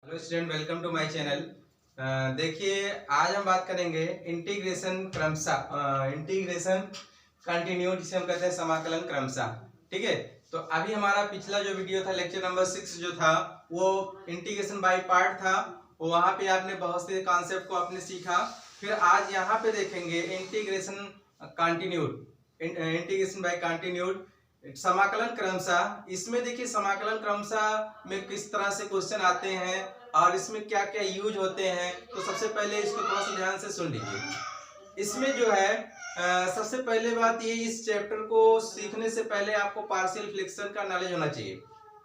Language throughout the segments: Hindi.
Hello student, welcome to my channel. देखिए, आज हम बात करेंगे इंटीग्रेशन क्रमशः, इंटीग्रेशन कंटिन्यूड, जिसे हम कहते हैं समाकलन क्रमशः। ठीक है, तो अभी हमारा पिछला जो वीडियो था, लेक्चर नंबर 6 जो था, वो इंटीग्रेशन बाय पार्ट था। वहाँ पे आपने बहुत से कॉन्सेप्ट को आपने सीखा। फिर आज यहाँ पे देखेंगे integration continued, integration by continued, समाकलन क्रमशः। इसमें देखिए समाकलन क्रमशः में किस तरह से क्वेश्चन आते हैं और इसमें क्या क्या यूज होते हैं। तो सबसे पहले इसको थोड़ा सा ध्यान से सुन लीजिए। इसमें जो है सबसे पहले बात ये, इस चैप्टर को सीखने से पहले आपको पार्शियल फ्रैक्शन का नॉलेज होना चाहिए,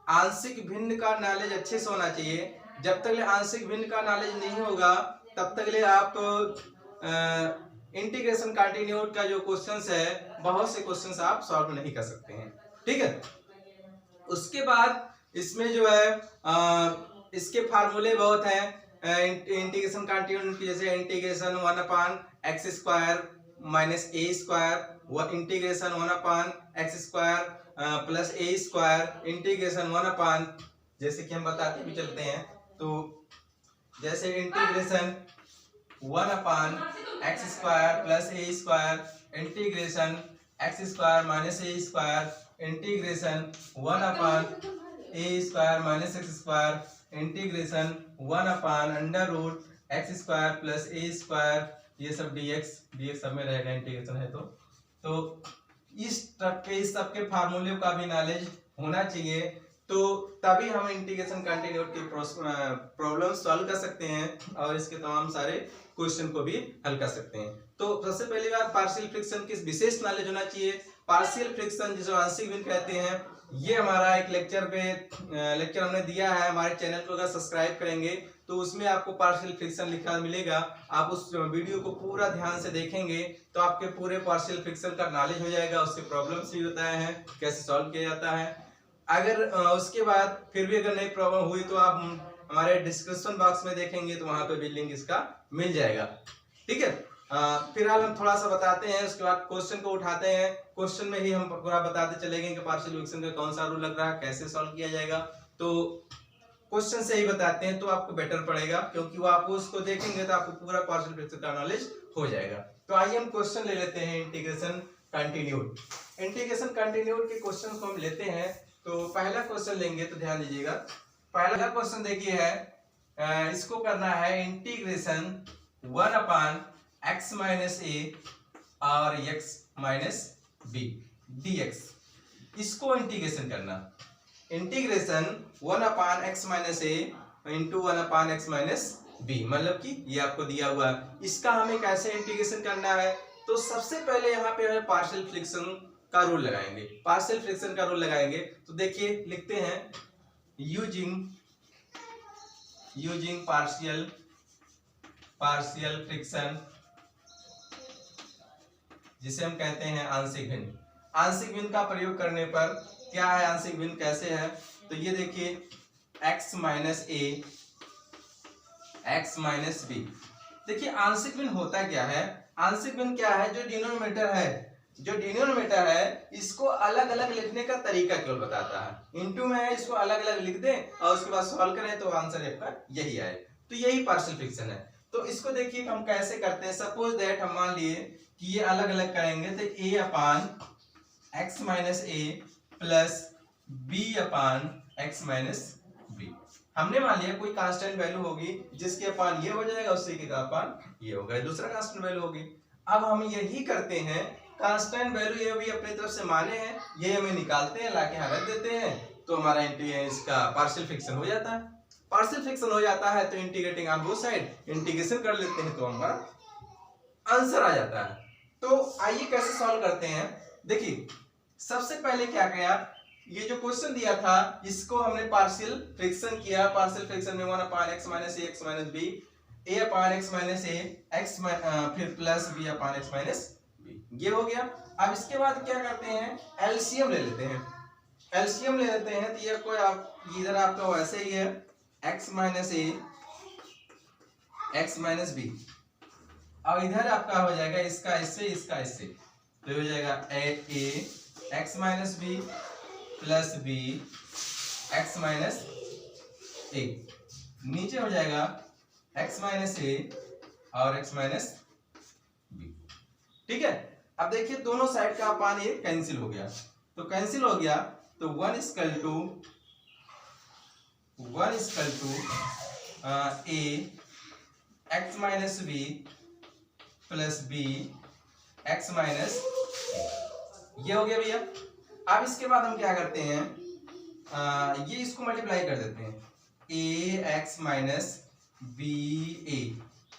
आंशिक भिन्न का नॉलेज अच्छे से होना चाहिए। जब तक आंशिक भिन्न का नॉलेज नहीं होगा तब तक आप इंटीग्रेशन कंटिन्यूड का जो क्वेश्चंस है, बहुत से क्वेश्चंस आप सॉल्व नहीं कर सकते हैं। ठीक है, उसके बाद इसमें जो है इसके फार्मूले बहुत हैं इंटीग्रेशन कंटिन्यूड की, जैसे integration 1/x² minus a square, व integration 1/x² plus a², integration 1 जैसे कि हम बताते भी चलते हैं। तो जैसे integration 1/x² plus a², integration x² minus a², integration 1/a² minus x², integration 1/√x² plus a², ये सब dx सब में रहेगा, इंटीग्रेशन है। तो इस सबके फार्मूले का भी नॉलेज होना चाहिए, तो तभी हम इंटीग्रेशन कंटिन्यूड की प्रॉब्लम सॉल्व कर सकते हैं और इसके तमाम सारे क्वेश्चन को भी हल कर सकते हैं। तो सबसे पहली बात, पार्शियल फ्रैक्शन की विशेष नॉलेज होना चाहिए। पार्शियल फ्रैक्शन जिसे आंशिक भिन्न कहते हैं, ये हमारा एक लेक्चर हमने दिया है। हमारे चैनल को अगर सब्सक्राइब करेंगे तो उसमें आपको पार्शियल फ्रैक्शन लिखा मिलेगा। आप उस वीडियो को पूरा ध्यान से देखेंगे तो आपके पूरे पार्शियल फ्रैक्शन का नॉलेज हो जाएगा, उसके प्रॉब्लम्स भी बताए हैं, कैसे सॉल्व किया जाता है। अगर उसके बाद फिर भी अगर नई प्रॉब्लम हुई तो आप हमारे डिस्क्रिप्शन बॉक्स में देखेंगे, तो वहां पे भी लिंक इसका मिल जाएगा। ठीक है, फिलहाल हम थोड़ा सा बताते हैं, उसके बाद क्वेश्चन को उठाते हैं। क्वेश्चन में ही हम पूरा बताते चलेंगे कि पार्शियल फ्रैक्शन का कौन सा रूल लग रहा है, कैसे सॉल्व किया जाएगा। तो क्वेश्चन से ही बताते हैं तो आपको बेटर पड़ेगा, क्योंकि वो आप उसको देखेंगे तो आपको पूरा पार्शियल फ्रैक्शन का नॉलेज हो जाएगा। तो आइए हम क्वेश्चन ले लेते हैं इंटीग्रेशन कंटिन्यूड। इंटीग्रेशन कंटिन्यूड के क्वेश्चन को हम लेते हैं। तो पहला क्वेश्चन लेंगे, तो ध्यान दीजिएगा। पहला क्वेश्चन देखिए है, इसको करना है इंटीग्रेशन 1/x माइनस a और x माइनस b dx, इसको इंटीग्रेशन करना। Integration 1/x minus a into 1/x minus b, मतलब कि ये आपको दिया हुआ है, इसका हमें कैसे इंटीग्रेशन करना है। तो सबसे पहले यहाँ पे हमें पार्शियल फ्रैक्शन का रूल लगाएंगे, पार्शियल फ्रैक्शन का रूल लगाएंगे। तो देखिए लिखते हैं, यूजिंग पार्शियल फ्रैक्शन, जिसे हम कहते हैं आंशिक भिन्न। आंशिक भिन्न का प्रयोग करने पर क्या है, आंशिक भिन्न कैसे है। तो ये देखिए x minus a, x minus b। देखिए आंशिक भिन्न होता क्या है, आंशिक भिन्न क्या है, जो डिनोमिनेटर है इसको अलग अलग लिखने का तरीका केवल बताता है। इनटू में है, इसको अलग अलग लिख दें और उसके बाद सॉल्व करें तो आंसर आपका यही आए। तो यही पार्शियल फ्रैक्शन है। तो इसको देखिए हम कैसे करते हैं। सपोज दैट हम मान लिए कि ये अलग अलग करेंगे, तो a/x minus a plus b/x minus b। हमने मान लिया कोई कांस्टेंट वैल्यू होगी जिसके अपान ये हो जाएगा, उससे के अपान ये होगा, दूसरा कांस्टेंट वैल्यू होगी। अब हम यही करते हैं, कांस्टेंट वैल्यू ये भी अपनी तरफ से माने हैं, ये हमें निकालते हैं, लाके यहाँ रख देते हैं, तो हमारा इसका पार्शियल फ्रैक्शन हो जाता है। पार्शियल फ्रैक्शन हो जाता है तो integrating on both side integration कर लेते हैं, तो हमारा आंसर आ जाता है। तो आइए कैसे सॉल्व करते हैं। देखिए सबसे पहले क्या किया, ये जो क्वेश्चन दिया था इसको हमने पार्शियल फ्रैक्शन किया। पार्शियल फ्रैक्शन में 1/x minus a x minus b, a/x minus a x फिर प्लस b/x माइनस b, ये हो गया। अब इसके बाद क्या करते हैं, एलसीएम ले लेते हैं। एलसीएम ले लेते हैं तो ये कोई आप इधर आपका वैसे ही है, x minus a x minus b, और इधर आपका हो जाएगा इसका इससे, इसका इससे, तो हो जाएगा a x minus b plus b x minus a। नीचे हो जाएगा x माइनस ए और x माइनस बी। ठीक है, अब देखिए दोनों साइड का अपान ये कैंसिल हो गया, तो कैंसिल हो गया तो 1 equal to a x minus b plus b x minus, ये हो गया भैया। अब इसके बाद हम क्या करते हैं, ये इसको मल्टीप्लाई कर देते हैं, a x minus b a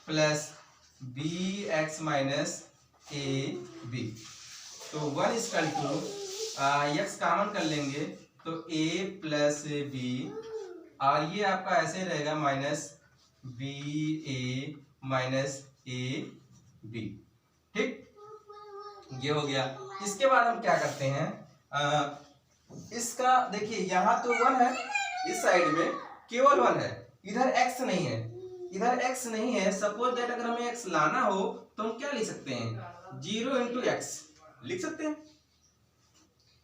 plus b x minus a b. तो 1 इक्वल टू एक्स कॉमन कर लेंगे तो a प्लस बी, और ये आपका ऐसे रहेगा minus b a minus a b. ठीक, ये हो गया। इसके बाद हम क्या करते हैं, इसका देखिए यहाँ तो 1 है, इस साइड में केवल 1 है, इधर x नहीं है, इधर x नहीं है। सपोज दैट अगर हमें x लाना हो तो हम क्या लिख सकते हैं, 0 इंटू एक्स लिख सकते हैं।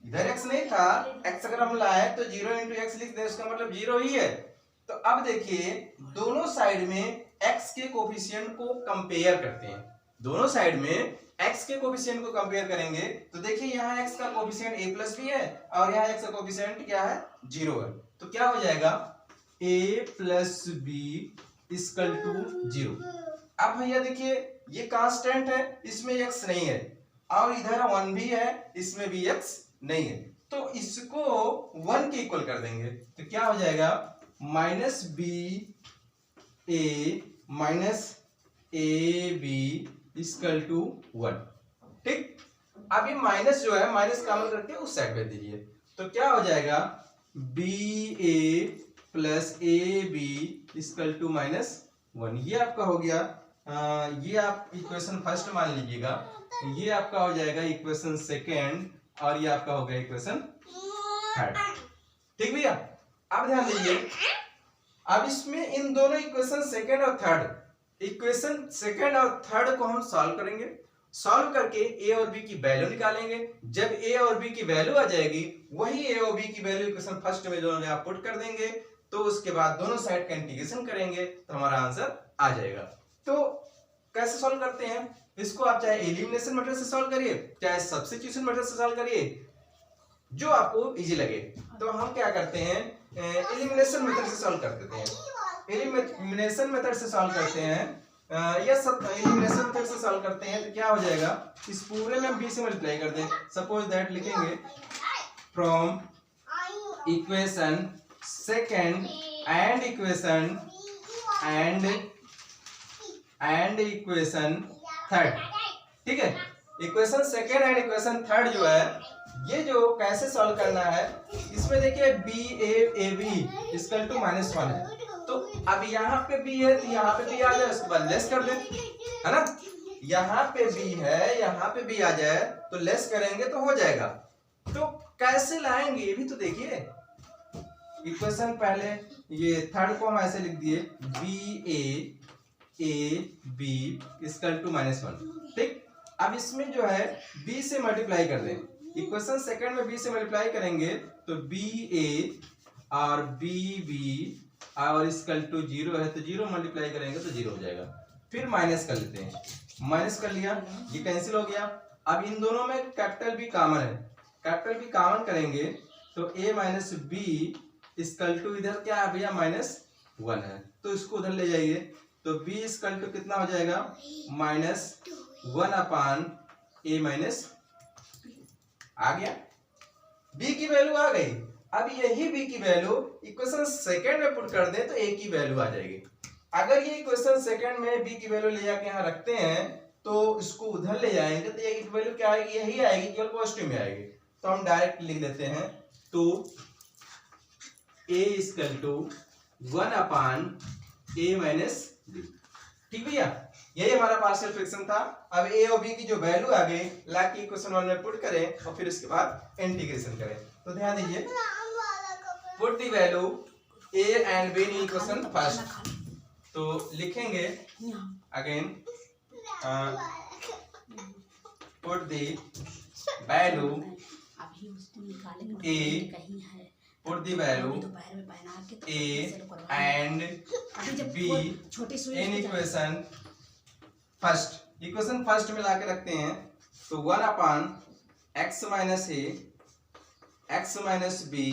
इधर x नहीं था, x अगर हम लाए तो 0 इंटू एक्स लिख दे, उसका मतलब 0 ही है। तो अब देखिए दोनों साइड में x के कोफिशिएंट को कंपेयर करते हैं, दोनों साइड में x के कोफिशिएंट को कंपेयर करेंगे तो देखिए यहाँ x का कोफिशिएंट a प्लस बी है और यहाँ x का कोफिशिएंट क्या है, 0 है। तो क्या हो जाएगा, a plus b equal to 0। अब भैया देखिए ये कांस्टेंट है, इसमें x नहीं है, और इधर 1 भी है, इसमें भी x नहीं है, तो इसको 1 के इक्वल कर देंगे। तो क्या हो जाएगा, minus b a minus a b equal to 1। ठीक, अब ये माइनस जो है, माइनस कॉमन करके उस साइड पे दीजिए, तो क्या हो जाएगा, b a plus a b equal to minus 1। ये आपका हो गया, ये आप इक्वेशन फर्स्ट मान लीजिएगा, ये आपका हो जाएगा इक्वेशन सेकेंड, और ये आपका हो गया इक्वेशन थर्ड। ठीक भैया, अब ध्यान दीजिए, अब इसमें इन दोनों इक्वेशन सेकेंड और थर्ड, इक्वेशन सेकेंड और थर्ड को हम सॉल्व करेंगे। सॉल्व करके ए और बी की वैल्यू निकालेंगे। जब ए और बी की वैल्यू आ जाएगी, वही ए और बी की वैल्यू इक्वेशन फर्स्ट में जो आप पुट कर देंगे, तो उसके बाद दोनों साइड का इंटीग्रेशन करेंगे तो हमारा आंसर आ जाएगा। तो कैसे सॉल्व करते हैं इसको, आप चाहे एलिमिनेशन मेथड से सॉल्व करिए, चाहे सब्स्टिट्यूशन मेथड से सॉल्व करिए, जो आपको इजी लगे। तो हम क्या करते हैं, एलिमिनेशन मेथड से सॉल्व कर देते हैं। एलिमिनेशन मेथड से सॉल्व करते हैं, या सब एलिमिनेशन मेथड से सॉल्व करते हैं, तो क्या हो जाएगा, इस पूरे में हम b से मल्टीप्लाई कर दें। सपोज दैट लिखेंगे from equation second and equation and equation third. ठीक है, equation second and equation third जो है, ये जो कैसे सॉल्व करना है, इसमें देखिए b a b equal to minus 1 है, तो अब यहाँ पे b है तो यहाँ पे b आ जाए, उसके बाद लेस कर दें, है ना। यहाँ पे b है, यहाँ पे b आ जाए तो लेस करेंगे तो हो जाएगा। तो कैसे लाएंगे ये भी तो देखिए। इक्वेशन पहले ये थर्ड को हम ऐसे लिख दिए, b a b equal to minus 1। ठीक, अब इसमें जो है b से मल्टीप्लाई कर दें। इक्वेशन सेकंड में b से मल्टीप्लाई करेंगे तो बी ए और बी बी और इक्वल टू 0 है, तो 0 मल्टीप्लाई करेंगे तो 0 हो जाएगा। फिर माइनस कर लेते हैं, माइनस कर लिया, ये कैंसिल हो गया। अब इन दोनों में कैपिटल बी कॉमन है, कैपिटल बी कॉमन करेंगे तो a minus b equal to, इधर क्या है भैया, माइनस 1 है, तो इसको उधर ले जाइए, तो b इक्वल टू कितना हो जाएगा, माइनस 1 अपान a माइनस आ गया, b की वैल्यू आ गई। अब यही b की वैल्यू इक्वेशन सेकंड में पुट कर दें तो a की वैल्यू आ जाएगी। अगर ये इक्वेशन सेकंड में b की वैल्यू ले जाके यहाँ रखते हैं तो इसको उधर ले जाएंगे तो ये वैल्यू क्या आएगी, यही आएगी, केवल पॉजिटिव में आएगी। तो हम डायरेक्ट लिख देते हैं, तो a equal to 1 upon a minus b। ठीक भैया, यही हमारा पार्शियल फ्रैक्शन था। अब a और b की जो वैल्यू आ गई, ला के इक्वेशन 1 में पुट करें और फिर इसके बाद इंटीग्रेशन करें। तो ध्यान दीजिए, put the value a and b in equation first. तो लिखेंगे again, put the value a put the value a and b in equation first में लाके रखते हैं। तो 1/x minus a x minus b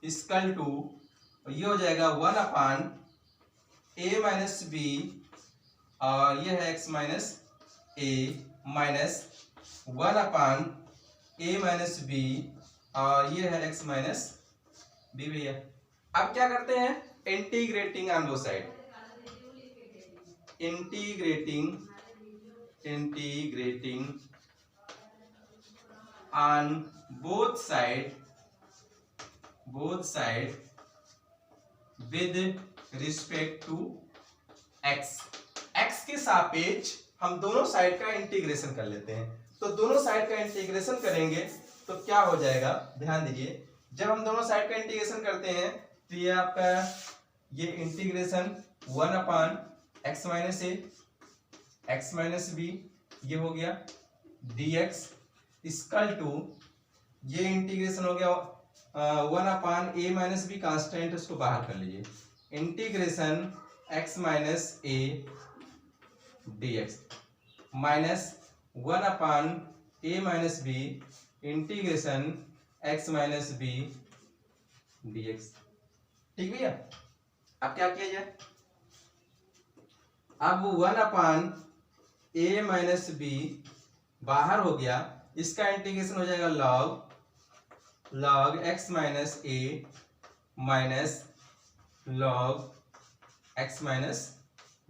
equal to, ये हो जाएगा 1/a माइनस बी, और ये है x minus a minus 1/a minus B, और ये है x माइनस बी भैया। अब क्या करते हैं, integrating on both side, integrating on both side with respect to x के सापेक्ष हम दोनों साइड का इंटीग्रेशन कर लेते हैं। तो दोनों साइड का इंटीग्रेशन करेंगे तो क्या हो जाएगा, ध्यान दीजिए, जब हम दोनों साइड का इंटीग्रेशन करते हैं तो ये आपका ये integration 1/x minus a x minus B ये हो गया dx इक्वल टू, ये इंटीग्रेशन हो गया 1/a माइनस बी, कांस्टेंट उसको बाहर कर लीजिए, integration x minus a dx minus 1/a minus b integration x minus b dx। ठीक भैया। अब क्या किया जाए, अब 1/a माइनस बी बाहर हो गया, इसका इंटीग्रेशन हो जाएगा log x minus a minus log x minus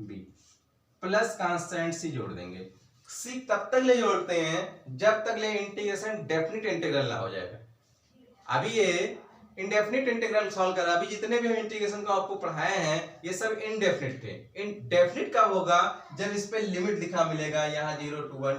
b plus constant c जोड़ देंगे। सी तब तक ले जोड़ते हैं जब तक ले इंटीग्रेशन डेफिनिट इंटीग्रल ना हो जाएगा। अभी ये इंडेफिनिट इंटीग्रल सॉल्व करा, अभी जितने भी हम इंटीग्रेशन को आपको पढ़ाए हैं ये सब इनडेफिनिट थे। इनडेफिनिट कब होगा, जब इस पे लिमिट लिखा मिलेगा, यहाँ 0 to 1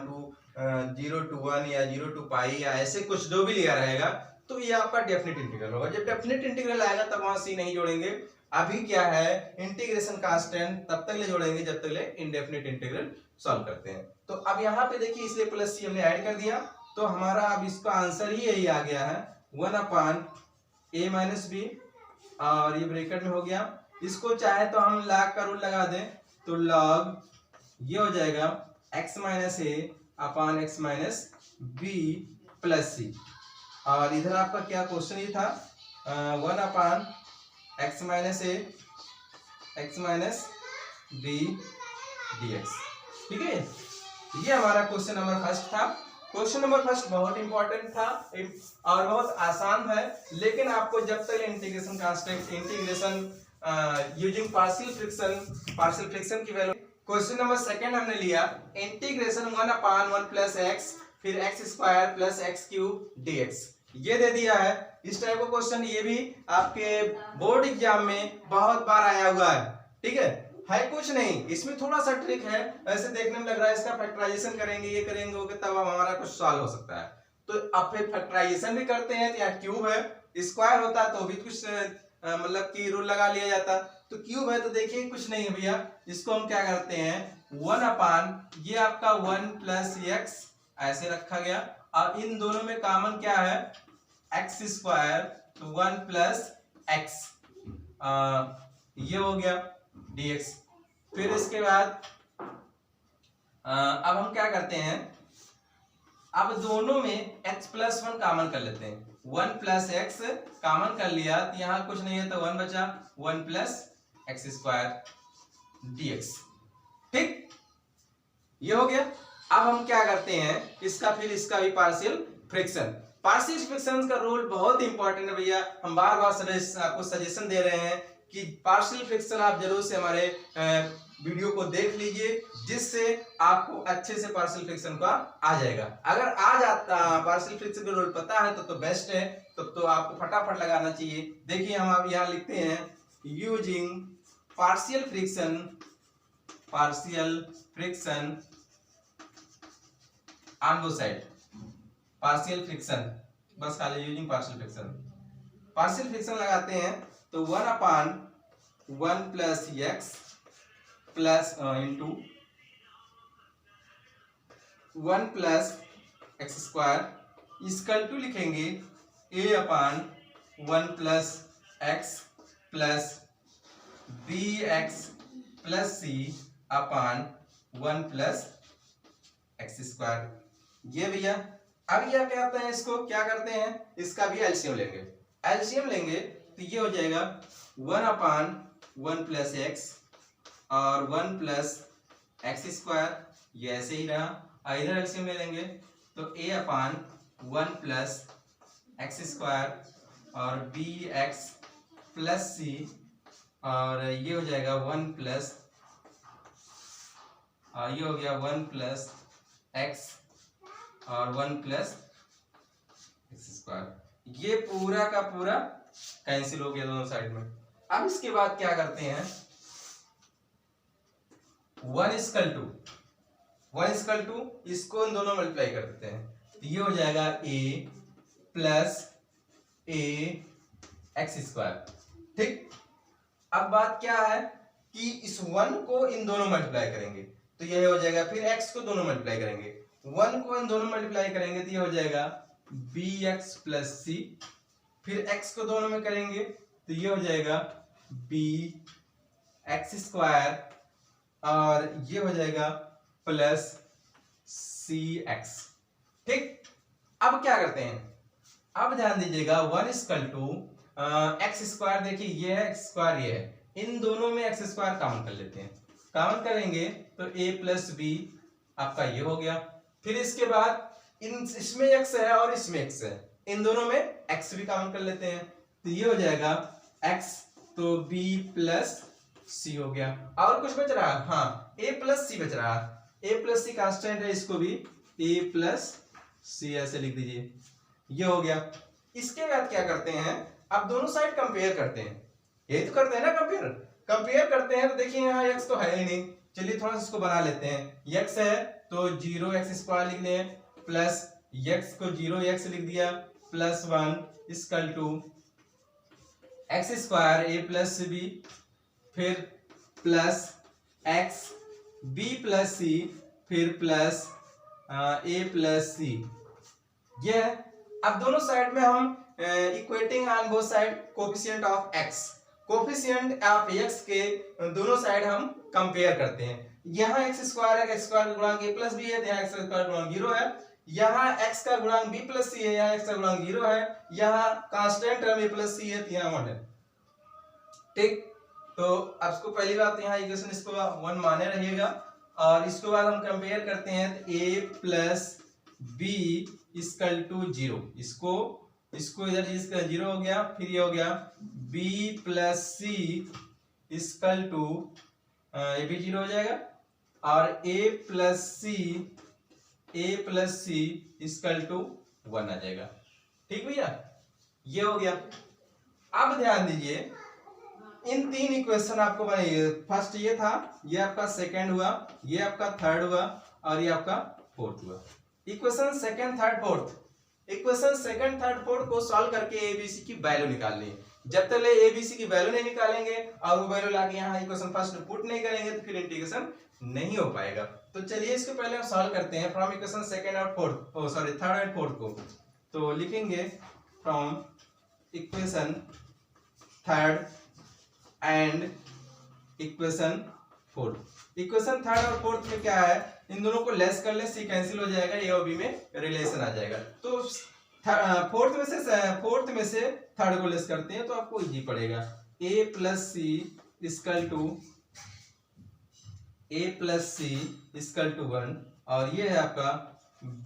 0 to 1 या 0 to पाई या ऐसे कुछ जो भी लिया रहेगा, तो ये आपका डेफिनिट इंटीग्रल होगा। जब डेफिनिट इंटीग्रल आएगा तब वहां सी नहीं जोड़ेंगे। अभी क्या है, इंटीग्रेशन कांस्टेंट तब तक ले जोड़ेंगे जब तक ले इनडेफिनिट इंटीग्रल सॉल्व करते हैं। तो अब यहाँ पे देखिए, इसलिए प्लस सी हमने ऐड कर दिया, तो हमारा अब इसका आंसर ही यही आ गया है 1/a माइनस बी, और ये ब्रैकेट में हो गया। इसको चाहे तो हम log का रूल लगा दें, तो log ये हो जाएगा x minus a upon x minus b plus c, और इधर आपका क्या क्वेश्चन ये था 1/x minus a x minus b dx। ठीक है, ये हमारा क्वेश्चन नंबर फर्स्ट था। क्वेश्चन नंबर फर्स्ट बहुत इंपॉर्टेंट था और बहुत आसान है, लेकिन आपको जब तक integration constant integration using partial fraction की वैल्यू। क्वेश्चन नंबर सेकंड हमने लिया इंटीग्रेशन 1/1 प्लस x फिर x square plus x cube dx, ये दे दिया है। इस टाइप का क्वेश्चन ये भी आपके बोर्ड एग्जाम में बहुत बार आया हुआ है। ठीक है कुछ नहीं, इसमें थोड़ा सा ट्रिक है, ऐसे देखने में लग रहा है इसका फैक्टराइजेशन करेंगे, ये करेंगे वो, तब हमारा कुछ सॉल्व हो सकता है। तो अब फिर फैक्टराइजेशन भी करते हैं तो यहाँ क्यूब है, स्क्वायर होता तो भी कुछ मतलब कि रूल लगा लिया जाता। तो क्यूब है तो देखिए कुछ नहीं है भैया, इसको हम क्या करते हैं 1/, ये आपका 1 प्लस x ऐसे रखा गया, और इन दोनों में कॉमन क्या है x स्क्वायर, तो 1 प्लस x ये हो गया dx। फिर इसके बाद अब हम क्या करते हैं, अब दोनों में x प्लस 1 कॉमन कर लेते हैं, 1 प्लस x कॉमन कर लिया तो यहाँ कुछ नहीं है तो 1 बचा, 1 प्लस x स्क्वायर dx। ठीक, ये हो गया। अब हम क्या करते हैं, इसका भी पार्शियल फ्रिक्शन का रूल बहुत इंपॉर्टेंट है भैया। हम बार बार आपको सजेशन दे रहे हैं कि पार्शियल फ्रिक्शन आप जरूर से हमारे वीडियो को देख लीजिए, जिससे आपको अच्छे से पार्शियल फ्रिक्शन का आ जाएगा। अगर आ जाता पार्शियल फ्रिक्शन का रूल पता है तो बेस्ट है, तो आपको फटाफट लगाना चाहिए। देखिए हम अब यहाँ लिखते हैं using partial friction on both side, partial friction बस खाली यूजिंग पार्शियल फ्रिक्शन लगाते हैं तो 1/1 plus x plus into 1 plus x square equal to लिखेंगे a upon one plus x plus b x plus c upon one plus x square. ये भैया अब यह क्या कहते हैं, इसको क्या करते हैं, इसका भी एलसीएम लेंगे। एलसीएम लेंगे तो ये हो जाएगा one upon one plus x और वन प्लस एक्स स्क्वायर, ये ऐसे ही रहा। इधर एलसीएम ले लेंगे तो a upon one plus x square और बी एक्स प्लस सी और ये हो जाएगा वन प्लस, ये हो गया वन प्लस एक्स और वन प्लस एक्स स्क्वायर। ये पूरा का पूरा कैंसिल हो गया दोनों साइड में। अब इसके बाद क्या करते हैं, वन इक्वल टू इसको इन दोनों मल्टीप्लाई कर देते हैं तो ये हो जाएगा ए प्लस ए एक्स स्क्वायर। ठीक, अब बात क्या है कि इस वन को इन दोनों मल्टीप्लाई करेंगे तो ये हो जाएगा, फिर एक्स को दोनों मल्टीप्लाई करेंगे, वन को इन दोनों मल्टीप्लाई करेंगे तो ये हो जाएगा बी एक्स प्लस सी, फिर एक्स को दोनों में करेंगे तो ये हो जाएगा बी एक्स स्क्वायर और ये हो जाएगा प्लस सी एक्स। ठीक, अब क्या करते हैं, अब ध्यान दीजिएगा one equal to x square, देखिए ये है एक्स स्क्वायर, ये है, इन दोनों में एक्स स्क्वायर कॉमन कर लेते हैं। कॉमन करेंगे तो ए प्लस बी आपका ये हो गया, फिर इसके बाद इसमें एक्स है और इसमें एक्स है, इन दोनों में एक्स भी कॉमन कर लेते हैं तो ये हो जाएगा एक्स तो बी प्लस सी हो गया। और कुछ बच रहा, हाँ ए प्लस सी बच रहा, ए प्लस सी कांस्टेंट है, इसको भी ए प्लस सी ऐसे लिख दीजिए, ये हो गया। इसके बाद क्या करते हैं, अब दोनों साइड कंपेयर करते हैं, यही तो करते हैं ना, कंपेयर करते हैं तो देखिए यहाँ x तो है ही नहीं, चलिए थोड़ा सा इसको बना लेते हैं। x है तो जीरो एक्स स्क्वायर लिख दें प्लस x को जीरो एक्स लिख दिया plus one equal to x square a plus b, फिर plus x b plus c, फिर प्लस ए प्लस सी। ये अब दोनों साइड में हम equating on both side coefficient of x, coefficient of x के दोनों साइड हम कंपेयर करते हैं। यहाँ एक्स स्क्वायर है, एक्स स्क्वायर का गुणांक a प्लस बी है, यहाँ एक्स स्क्वायर का गुणांक 0 है, यहाँ x का गुणांक b प्लस सी है, यहाँ x का गुणांक 0 है, यहाँ कांस्टेंट टर्म a प्लस सी है तो यहाँ 1 है। ठीक, तो अब इसको पहली बात यहाँ इक्वेशन इसको 1 माने रहिएगा और इसके बाद हम कंपेयर करते हैं तो a plus b equal to 0, इसको इधर इसका 0 हो गया, फिर ये हो गया b plus c equal to ये भी 0 हो जाएगा और a plus c equal to 1 आ जाएगा। ठीक भैया, ये हो गया। अब ध्यान दीजिए इन तीन इक्वेशन आपको बनाइए, फर्स्ट ये था, ये आपका सेकंड हुआ, ये आपका थर्ड हुआ और ये आपका फोर्थ हुआ। Equation second third fourth, equation second third fourth को सॉल्व करके एबीसी की वैल्यू निकालनी है। जब तक एबीसी की वैल्यू नहीं निकालेंगे और वो वैल्यू लाके यहाँ इक्वेशन फर्स्ट में पुट नहीं करेंगे तो फिर इंटीग्रेशन नहीं हो पाएगा। तो चलिए इसको पहले हम सॉल्व करते हैं फ्रॉम इक्वेशन सेकंड और fourth, sorry third and fourth को। तो लिखेंगे from equation third and equation fourth. Equation third और फोर्थ में क्या है, इन दोनों को लेस कर ले, सी कैंसिल हो जाएगा, ए और बी में रिलेशन आ जाएगा। तो फोर्थ में से थर्ड को लेस करते हैं तो आपको इजी पड़ेगा। A plus c equal to 1 और ये है आपका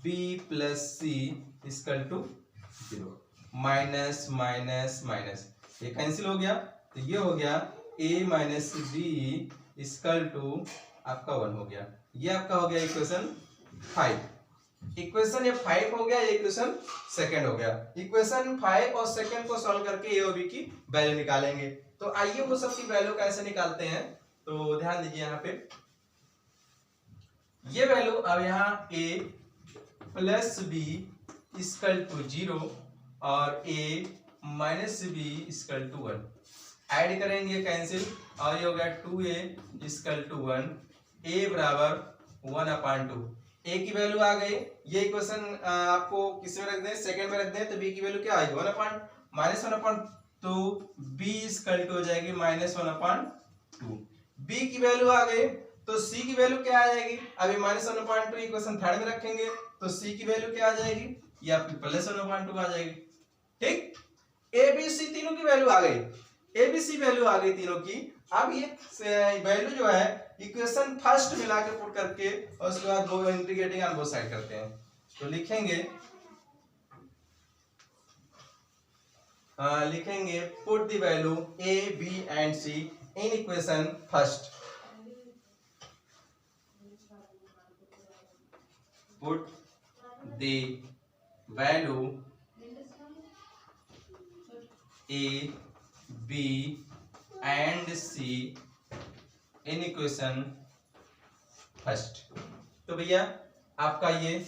b plus c equal to 0, minus minus minus ये कैंसिल हो गया तो ये हो गया a minus b equal to आपका 1 हो गया। ये आपका हो गया इक्वेशन 5। इक्वेशन ये 5 हो गया, ये इक्वेशन सेकंड हो गया। इक्वेशन 5 और सेकंड को सॉल्व करके ए और बी की वैल्यू निकालेंगे। तो आइए वो सब की वैल्यू कैसे निकालते हैं, तो ध्यान दीजिए यहाँ पे ये वैल्यू अब यहाँ a plus b equal to 0 और a minus b equal to 1 add करेंगे, कैंसिल, और ये हो गया 2a इक्वल टू 1, a बराबर 1/2। a की वैल्यू आ गई, ये इक्वेशन आपको किस में रख दें, सेकंड में रख दें तो b की वैल्यू क्या आएगी -1/2 b इक्वल टू हो जाएगी -1/2। b की वैल्यू आ गई तो c की वैल्यू क्या आ जाएगी? अभी -1/2 इक्वेशन थर्ड में रखेंगे तो c की वैल्यू क्या आ जाएगी? ये आपकी +1/2 आ जाएगी। ठीक, ए बी सी तीनों की वैल्यू आ गई, ए बी सी वैल्यू आ गई तीनों की। अब ये वैल्यू जो है इक्वेशन फर्स्ट मिला के पुट करके और उसके बाद दो इंटीग्रेटिंग ऑन बोथ साइड करते हैं। तो लिखेंगे put the value A B and C in equation first. Put the value A B and C in equation first. तो भैया आपका ये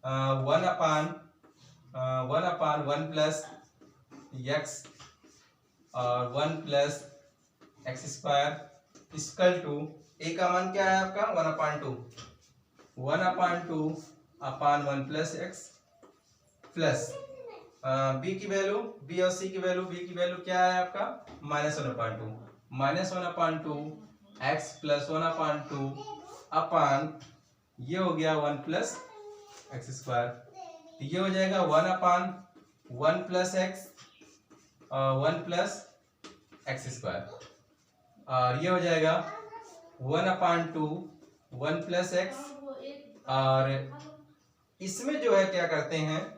1/1 प्लस x और 1 plus x square equal to ए का मान क्या है आपका 1/2 1/2/1 प्लस एक्स प्लस बी की वैल्यू बी और सी की वैल्यू बी की वैल्यू क्या है आपका -1/2 -1/2 एक्स प्लस 1/2 अपान ये हो गया 1 प्लस एक्स स्क्वायर। ये हो जाएगा 1/1 plus x 1 plus x square और ये हो जाएगा 1/2 1 प्लस एक्स। और इसमें जो है क्या करते हैं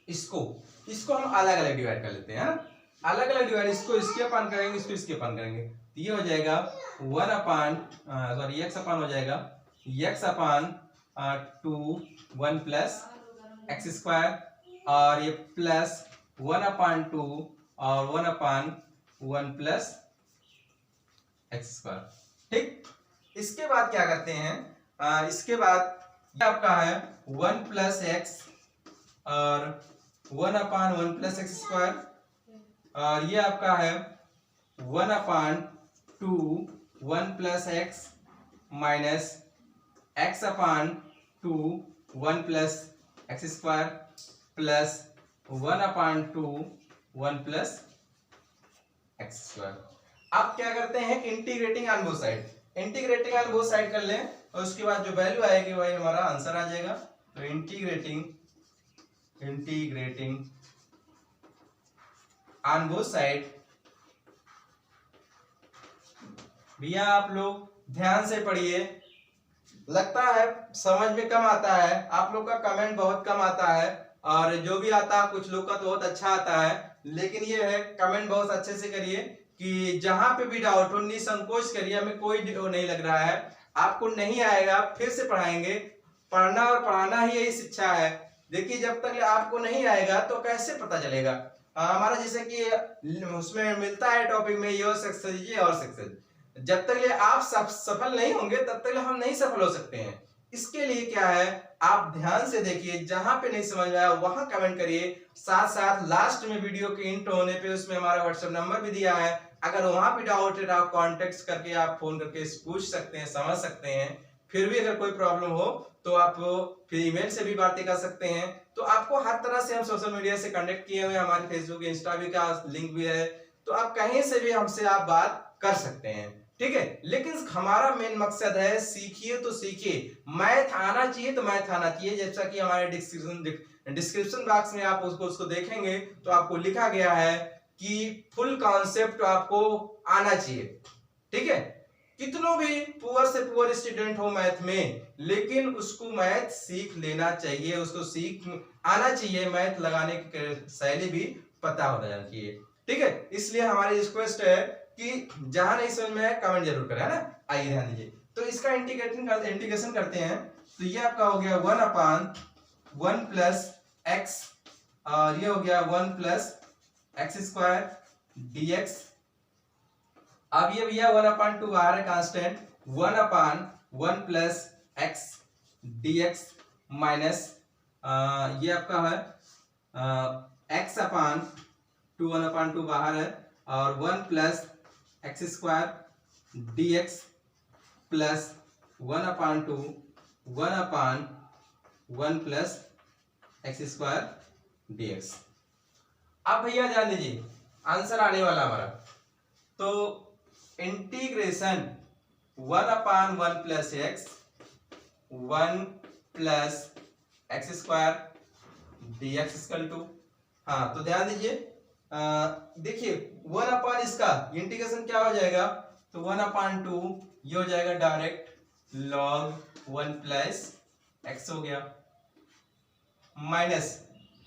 इसको हम अलग अलग डिवाइड कर लेते हैं, अलग अलग डिवाइड, इसको इसके अपान करेंगे इसको इसके अपान करेंगे। तो ये हो जाएगा 1/, एक्स अपान हो जाएगा x/2 1 प्लस एक्स स्क्वायर और ये प्लस 1/2 और 1/1 प्लस एक्स स्क्वायर। ठीक, इसके बाद क्या करते हैं इसके बाद ये आपका है 1 प्लस एक्स और 1/1 प्लस एक्स स्क्वायर और ये आपका है 1/2 1 plus x minus x/2 1 plus x square plus 1/2 1 plus x square. अब क्या करते हैं integrating on both side, integrating on both side कर लें और उसके बाद जो वैल्यू आएगी वही हमारा आंसर आ जाएगा। तो इंटीग्रेटिंग ऑन बोथ साइड। भैया आप लोग ध्यान से पढ़िए, लगता है समझ में कम आता है, आप लोग का कमेंट बहुत कम आता है और जो भी आता है कुछ लोग का तो बहुत अच्छा आता है, लेकिन ये है कमेंट बहुत अच्छे से करिए कि जहां पे भी डाउट हो निसंकोच करिए, हमें कोई नहीं लग रहा है, आपको नहीं आएगा फिर से पढ़ाएंगे। पढ़ना और पढ़ाना ही यही शिक्षा है। देखिए जब तक आपको नहीं आएगा तो कैसे पता चलेगा। हमारा जैसे कि उसमें मिलता है टॉपिक में योर सक्सेस ये और सक्सेस, जब तक आप सफल नहीं होंगे तब तक हम नहीं सफल हो सकते हैं। इसके लिए क्या है आप ध्यान से देखिए, जहां पे नहीं समझ में आया वहां कमेंट करिए, साथ साथ लास्ट में वीडियो के इंट्रो होने पे उसमें हमारा व्हाट्सएप नंबर भी दिया है, अगर वहां पे डाउट है आप कांटेक्ट करके आप फोन करके पूछ सकते हैं, समझ सकते हैं। फिर भी अगर कोई प्रॉब्लम हो तो आप फिर ईमेल से भी बातें कर सकते हैं। तो आपको हर तरह से हम सोशल मीडिया से कनेक्ट किए हुए, हमारे फेसबुक इंस्टा भी का लिंक भी है, तो आप कहीं से भी हमसे आप बात कर सकते हैं। ठीक है, लेकिन हमारा मेन मकसद है सीखिए तो सीखिए, मैथ आना चाहिए तो मैथ आना चाहिए। जैसा कि हमारे डिस्क्रिप्शन बॉक्स में आप उसको देखेंगे तो आपको लिखा गया है कि फुल कॉन्सेप्ट आपको आना चाहिए। ठीक है, कितनों भी पुअर से पुअर स्टूडेंट हो मैथ में, लेकिन उसको मैथ सीख लेना चाहिए, उसको सीख आना चाहिए, मैथ लगाने की शैली भी पता होना चाहिए। ठीक है, इसलिए हमारी रिक्वेस्ट है कि जहां नहीं समझ में आए कमेंट जरूर करें, है ना। आइए ध्यान दीजिए, तो इसका इंटीग्रेशन करते हैं। तो ये आपका हो गया 1/1 प्लस एक्स और ये हो गया 1 प्लस एक्स स्क्वायर dx। अब ये भैया 1/2 बाहर है constant, 1/1 plus x dx minus ये आपका है x/2 1/2 बाहर है और 1 plus x square dx plus 1/2 1/1 plus x square dx। अब भैया ध्यान दीजिए आंसर आने वाला हमारा, तो integration 1/1 plus x 1 plus x square dx equal to, हाँ तो ध्यान दीजिए देखिए 1/, इसका इंटीग्रेशन क्या हो जाएगा, तो 1/2 ये हो जाएगा डायरेक्ट log 1 प्लस एक्स हो गया, माइनस,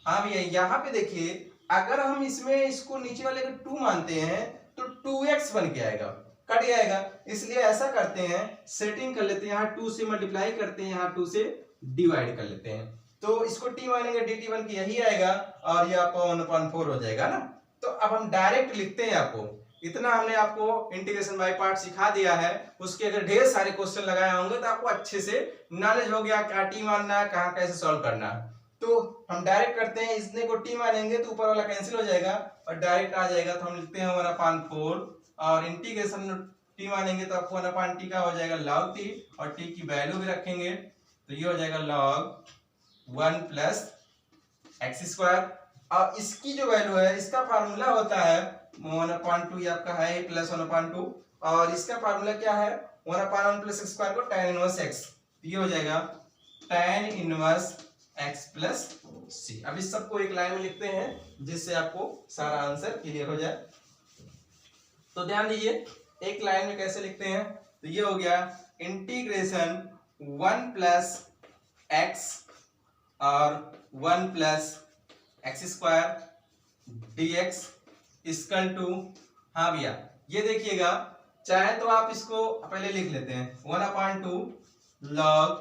हाँ भैया यहाँ पे देखिए अगर हम इसमें इसको नीचे वाले को 2 मानते हैं तो 2x बन के आएगा, कट जाएगा, इसलिए ऐसा करते हैं सेटिंग कर लेते हैं, यहाँ 2 से मल्टीप्लाई करते हैं, यहाँ 2 से डिवाइड कर लेते हैं, तो इसको t मानेंगे dt बन के यही आएगा और ये आपका 1/4 हो जाएगा ना। तो अब हम डायरेक्ट लिखते हैं, आपको इतना हमने आपको इंटीग्रेशन बाय पार्ट सिखा दिया है, उसके अगर ढेर सारे क्वेश्चन लगाए होंगे तो आपको अच्छे से नॉलेज हो गया क्या टी मानना है, कहाँ कैसे सॉल्व करना है। तो हम डायरेक्ट करते हैं, इसने को टी मानेंगे तो ऊपर वाला कैंसिल हो जाएगा और डायरेक्ट आ जाएगा, तो हम लिखते हैं 1/4 और इंटीग्रेशन टी मानेंगे तो आपको 1/t का हो जाएगा log t और t की वैल्यू भी रखेंगे तो ये हो जाएगा log 1 प्लस एक्स स्क्वायर, और इसकी जो वैल्यू है इसका फार्मूला होता है 1/2, ये आपका है प्लस 1/2 और इसका फार्मूला क्या है 1/1 प्लस एक्स स्क्वायर को tan इनवर्स x, ये हो जाएगा tan इनवर्स x प्लस सी। अब इस सबको एक लाइन में लिखते हैं जिससे आपको सारा आंसर क्लियर हो जाए। तो ध्यान दीजिए एक लाइन में कैसे लिखते हैं, तो ये हो गया इंटीग्रेशन 1 प्लस एक्स और 1 plus x square dx equal to, हाँ भैया ये देखिएगा चाहे तो आप इसको पहले लिख लेते हैं 1/2 log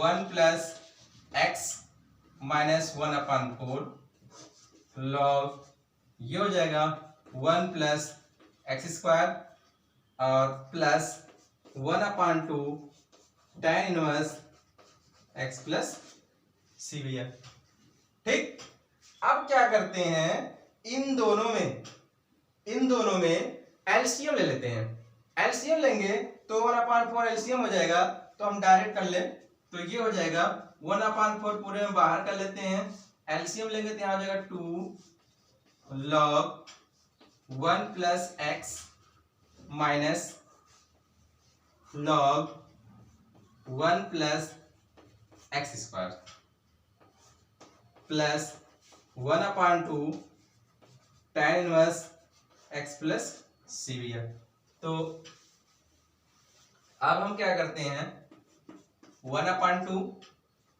1 plus x minus 1/4 log ये हो जाएगा 1 प्लस एक्स स्क्वायर और plus 1/2 tan inverse x plus c भैया। ठीक, अब क्या करते हैं इन दोनों में एलसीएम ले लेते हैं, एलसीएम लेंगे तो 1/4 एलसीएम हो जाएगा, तो हम डायरेक्ट कर ले तो ये हो जाएगा 1/4 पूरे में बाहर कर लेते हैं, एलसीएम लेंगे तो यहाँ हो जाएगा 2 log 1 plus x minus log 1 plus x square plus 1/2 tan inverse x plus c भैया। तो अब हम क्या करते हैं 1/2,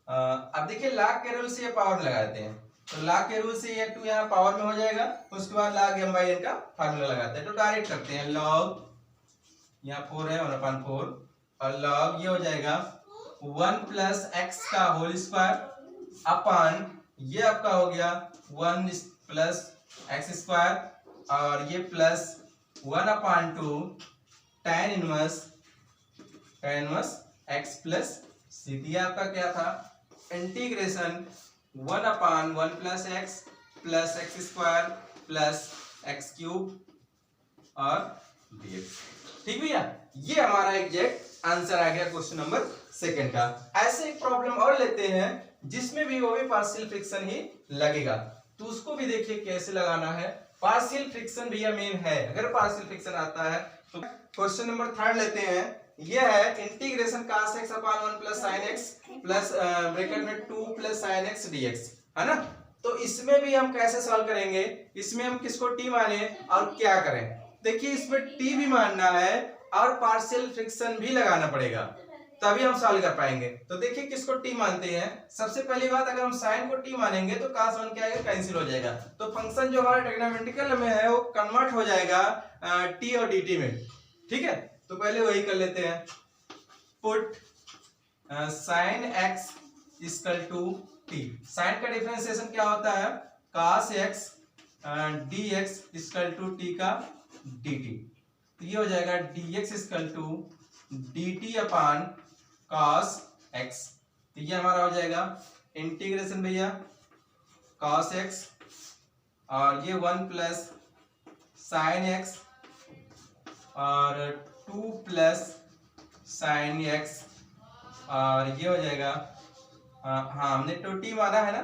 अब देखिए log के रूल से ये पावर लगाते हैं, तो log के रूल से ये 2 यहाँ पावर में हो जाएगा, उसके बाद log m/n का फार्मूला लगाते हैं, तो डायरेक्ट करते हैं log यहाँ 4 है 1/4 और log ये हो जाएगा 1 प्लस एक्स का होल स्क्वायर अपॉन ये आपका हो गया 1 प्लस एक्स स्क्वायर और ये plus 1/2 tan inverse x plus c, दिया आपका क्या था integration 1/1 plus x square plus x cube और dx। ठीक भैया, ये हमारा एग्जैक्ट आंसर आ गया क्वेश्चन नंबर 2 का। ऐसे एक प्रॉब्लम और लेते हैं जिसमें भी वो भी पार्शियल फ्रिक्शन ही लगेगा, तो उसको भी देखिए कैसे लगाना है। पार्शियल फ्रिक्शन भैया मेन है, अगर पार्शियल फ्रिक्शन आता है तो क्वेश्चन नंबर 3 लेते हैं, यह है integration cos x upon 1 plus sin x plus bracket में 2 प्लस sin x dx, है ना। तो इसमें भी हम कैसे सॉल्व करेंगे, इसमें हम किसको t माने और क्या करें, देखिए इसमें t भी मानना है और पार्शियल फ्रिक्शन भी लगाना पड़ेगा तभी हम सॉल्व कर पाएंगे। तो देखिए किसको t मानते हैं, सबसे पहली बात अगर हम sin को t मानेंगे तो cos 1 क्या आएगा कैंसिल हो जाएगा, तो फंक्शन जो हमारा ट्रिग्नोमेट्रिकल में है वो कन्वर्ट हो जाएगा t और dt में। ठीक है, तो पहले वही कर लेते हैं, put sin x equal to t, sin का डिफरेंशिएशन क्या होता है cos x dx equal to t का dt, तो ये हो जाएगा dx equal to dt upon cos x, तो ये हमारा हो जाएगा इंटीग्रेशन भैया cos x और ये 1 प्लस sin x और 2 प्लस sin x और ये हो जाएगा हाँ हमने तो t माना है ना,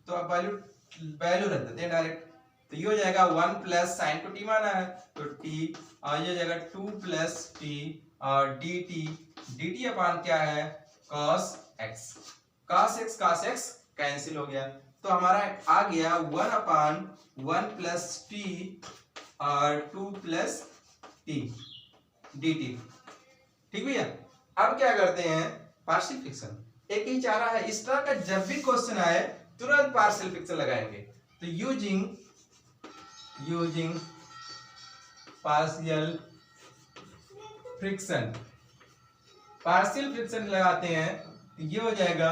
तो अब वैल्यू वैल्यू रख देते हैं डायरेक्ट, तो ये हो जाएगा 1 प्लस साइन को टी माना है तो टी, और ये हो जाएगा 2 प्लस टी और डी टी अपान क्या है cos x, cos x cancel हो गया, तो हमारा आ गया 1 अपान 1 प्लस टी और 2 प्लस टी डी टी। ठीक भैया, अब क्या करते हैं पार्शियल फ्रैक्शन, एक ही चारा है, इस तरह का जब भी क्वेश्चन आए तुरंत पार्शियल फ्रैक्शन लगाएंगे, तो यूजिंग पार्शियल फ्रैक्शन लगाते हैं, तो ये हो जाएगा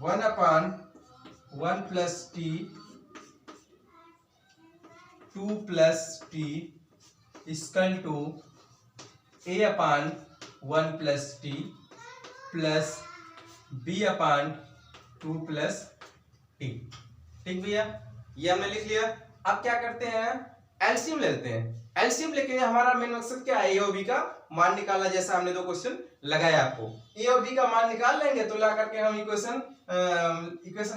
1 upon 1 plus t 2 plus t equal to a upon 1 plus t plus b upon 2 plus t. ठीक भैया, ये हमने लिख लिया। अब क्या करते हैं एलसीएम लेते हैं, एलसीएम लेके हमारा मेन मकसद क्या है, ए और बी का मान निकालना, जैसा हमने दो क्वेश्चन लगाया आपको, ए और बी का मान निकाल लेंगे तो ला करके हम इक्वेशन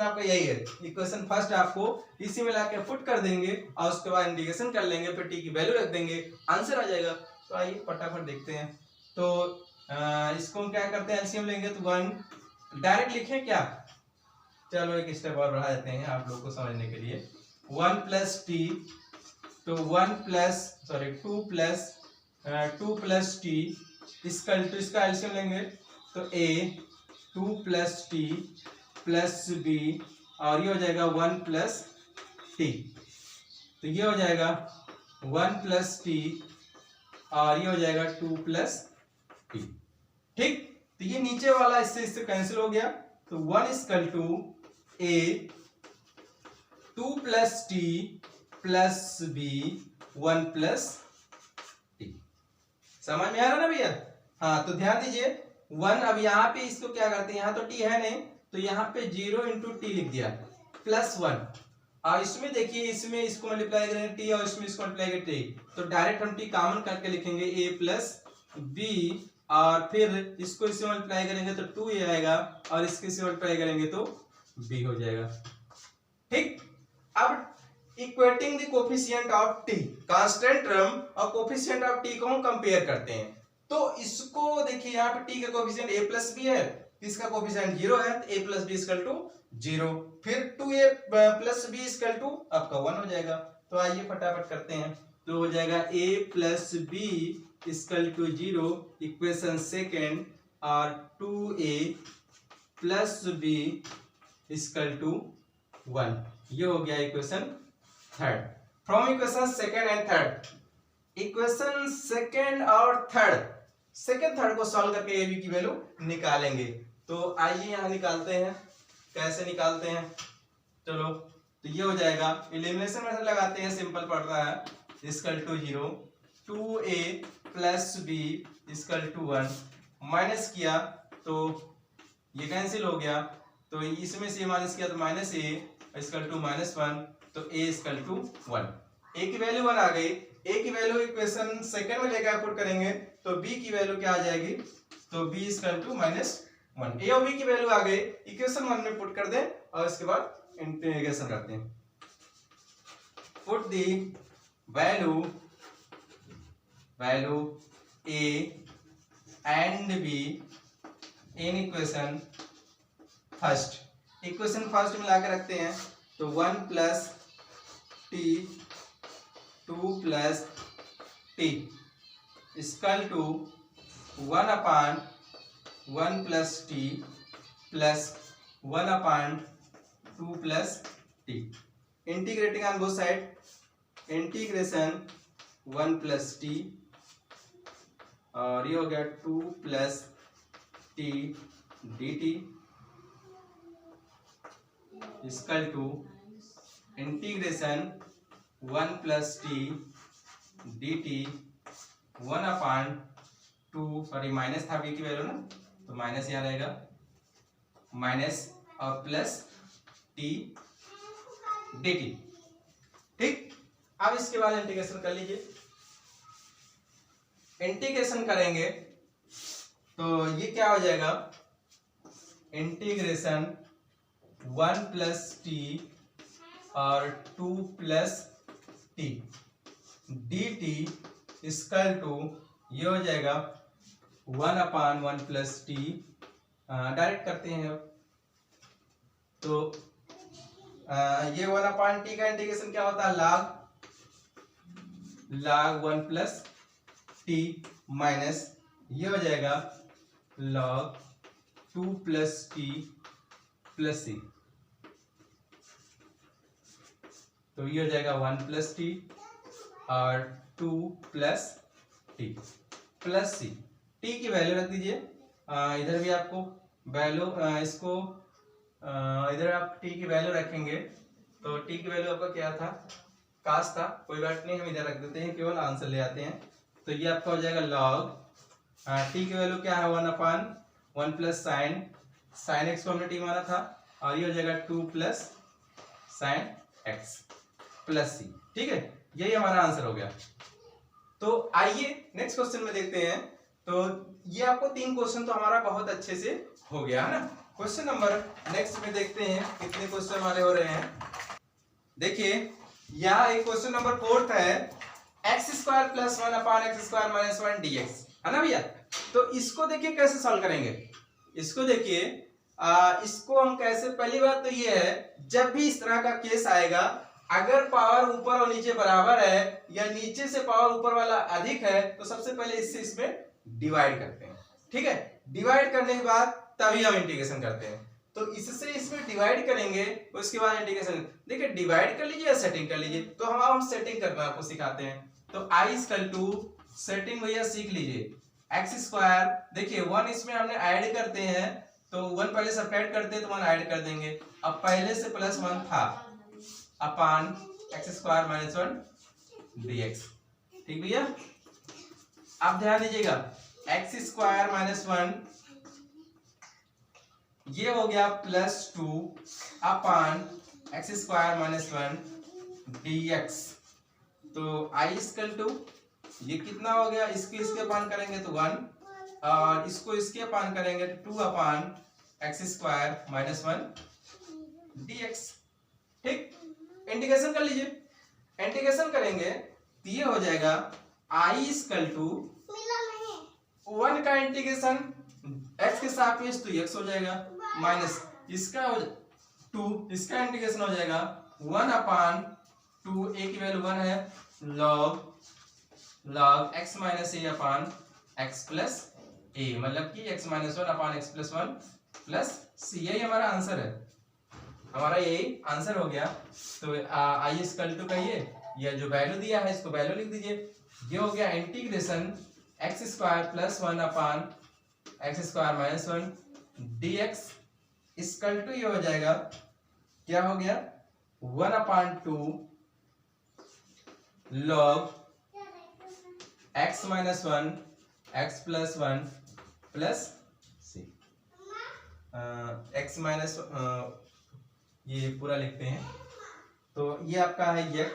आपका यही है, इक्वेशन फर्स्ट आपको इसी में लाके पुट कर देंगे और उसके बाद इंटीग्रेशन कर लेंगे, फिर टी की वैल्यू रख देंगे, आंसर आ जाएगा। तो आइए फटाफट देखते हैं, तो इसको हम क्या करते हैं एलसीएम लेंगे तो 1 डायरेक्ट लिखें क्या, चलो एक स्टेप और बढ़ा देते हैं आप लोग को समझने के लिए, 1 प्लस टी तो 2 प्लस टी इसका एलसीएम लेंगे तो a 2 plus t plus b और ये हो जाएगा 1 प्लस टी, तो ये हो जाएगा 1 प्लस टी और ये हो जाएगा 2 प्लस टी। ठीक, तो ये नीचे वाला इससे कैंसिल हो गया, तो 1 equal to a 2 plus t plus b 1 plus t. समझ में आ रहा ना भैया? हाँ, तो ध्यान दीजिए 1, अब यहाँ पे इसको क्या करते हैं, यहाँ तो t है नहीं तो यहाँ पे 0 इंटू टी लिख दिया प्लस 1, और इसमें देखिए इसमें इसको मल्टीप्लाई करेंगे t और इसमें इसको मल्टीप्लाई करेंगे t, तो डायरेक्ट हम t कॉमन करके लिखेंगे a प्लस b और फिर इसको इससे मल्टीप्लाई करेंगे तो 2a आएगा और इसके से मल्टीप्लाई करेंगे तो b हो जाएगा। ठीक, अब equating the coefficient of t, constant term और कोफिशिएंट ऑफ t को हम कंपेयर करते हैं, तो इसको देखिए यहाँ पे t का कोफिशिएंट a प्लस b है, इसका कोफिशिएंट 0 है तो a plus b equal to 0, फिर 2a plus b equal to आपका 1 हो जाएगा। तो आइए फटाफट करते हैं, तो हो जाएगा a plus b equal to 0 equation second और 2a plus b equal to 1, ये हो गया equation third. From equation second and third, equation second और थर्ड को सॉल्व करके ए बी की वैल्यू निकालेंगे। तो आइए यहाँ निकालते हैं, कैसे निकालते हैं, चलो तो ये हो जाएगा एलिमिनेशन मेथड लगाते हैं, सिंपल पड़ रहा है, equal to 0 2a plus b equal to 1, minus किया तो ये कैंसिल हो गया, तो इसमें से माइनस किया तो माइनस a इक्वल टू -1, तो a इक्वल टू 1, a की वैल्यू 1 आ गई, a की वैल्यू इक्वेशन सेकंड में लेकर पुट करेंगे तो b की वैल्यू क्या आ जाएगी, तो b इक्वल टू -1, a और b की वैल्यू आ गई, इक्वेशन 1 में पुट कर दें और इसके बाद इंटीग्रेशन करते हैं, put the value a and b in equation first में लाकर रखते हैं, तो 1 plus t 2 plus t equal to 1 upon 1 plus t plus 1 upon 2 plus t, integrating on both side, integration 1 plus t और ये हो गया 2 plus t d t equal to integration 1 plus t d t 1 upon 2, sorry minus था b की वैल्यू ना, तो माइनस यहाँ रहेगा, माइनस और प्लस टी डी टी। ठीक, अब इसके बाद इंटीग्रेशन कर लीजिए, इंटीग्रेशन करेंगे तो ये क्या हो जाएगा, इंटीग्रेशन 1 प्लस टी और 2 plus t d t equal to ये हो जाएगा 1/1 प्लस टी। डायरेक्ट करते हैं अब तो ये 1/t का इंटीग्रेशन क्या होता है, log 1 प्लस टी माइनस ये हो जाएगा log 2 प्लस टी प्लस सी। तो ये हो जाएगा 1 प्लस टी और 2 प्लस टी प्लस सी। टी की वैल्यू रख दीजिए, इधर भी आपको वैल्यू इसको इधर आप टी की वैल्यू रखेंगे तो टी की वैल्यू आपका क्या था, काश था, कोई बात नहीं, हम इधर रख देते हैं, केवल आंसर ले आते हैं। तो ये आपका हो जाएगा log टी की वैल्यू क्या है 1/1 प्लस साइन एक्स को हमने टी माना था और ये हो जाएगा 2 प्लस साइन एक्स प्लस सी। ठीक है, यही हमारा आंसर हो गया। तो आइए नेक्स्ट क्वेश्चन में देखते हैं। तो ये आपको 3 क्वेश्चन तो हमारा बहुत अच्छे से हो गया है ना। क्वेश्चन नंबर नेक्स्ट में देखते हैं कितने क्वेश्चन हमारे हो रहे हैं। देखिए यहाँ एक क्वेश्चन नंबर 4 है, x² plus 1/x² minus 1 dx है ना भैया। तो इसको देखिए कैसे सॉल्व करेंगे। इसको देखिए इसको हम कैसे, पहली बात तो ये है जब भी इस तरह का केस आएगा, अगर पावर ऊपर और नीचे बराबर है या नीचे से पावर ऊपर वाला अधिक है तो सबसे पहले इससे इसमें डिवाइड करते हैं। ठीक है, डिवाइड करने के बाद तभी हम इंटीग्रेशन करते हैं। तो इससे इसमें डिवाइड करेंगे उसके बाद इंटीग्रेशन। देखिए डिवाइड कर लीजिए या सेटिंग कर लीजिए, तो हम सेटिंग करना आपको सिखाते हैं। तो i इक्वल टू सेटिंग भैया सीख लीजिए, x², देखिए 1 इसमें हमने ऐड करते हैं तो 1 पहले सब्ट्रैक्ट करते हैं तो 1 ऐड कर देंगे। अब पहले से प्लस 1 था अपान x² माइनस 1 dx। ठीक भैया, आप ध्यान दीजिएगा x² माइनस 1 ये हो गया प्लस 2 अपान x² माइनस 1 dx। तो i इक्वल टू ये कितना हो गया, इसके अपान करेंगे तो 1 और इसको इसके अपान करेंगे तो 2 अपान x² माइनस 1 dx। ठीक, इंटीग्रेशन कर लीजिए। इंटीग्रेशन करेंगे तो ये हो जाएगा i इक्वल टू 1 का इंटीग्रेशन x के सापेक्ष तो x हो जाएगा माइनस इसका 2, इसका इंटीग्रेशन हो जाएगा 1/2, a की वैल्यू 1 है, log x minus a upon x plus a, मतलब कि x माइनस 1 अपान x प्लस 1 प्लस c। यही हमारा आंसर है, हमारा यही आंसर हो गया। तो i इक्वल टू कहिए, यह जो वैल्यू दिया है इसको वैल्यू लिख दीजिए। ये हो गया integration x² plus 1 upon x² minus 1 dx equal to ये हो जाएगा, क्या हो गया 1/2 log x minus 1 x plus 1 plus c। x minus ये पूरा लिखते हैं तो ये आपका है x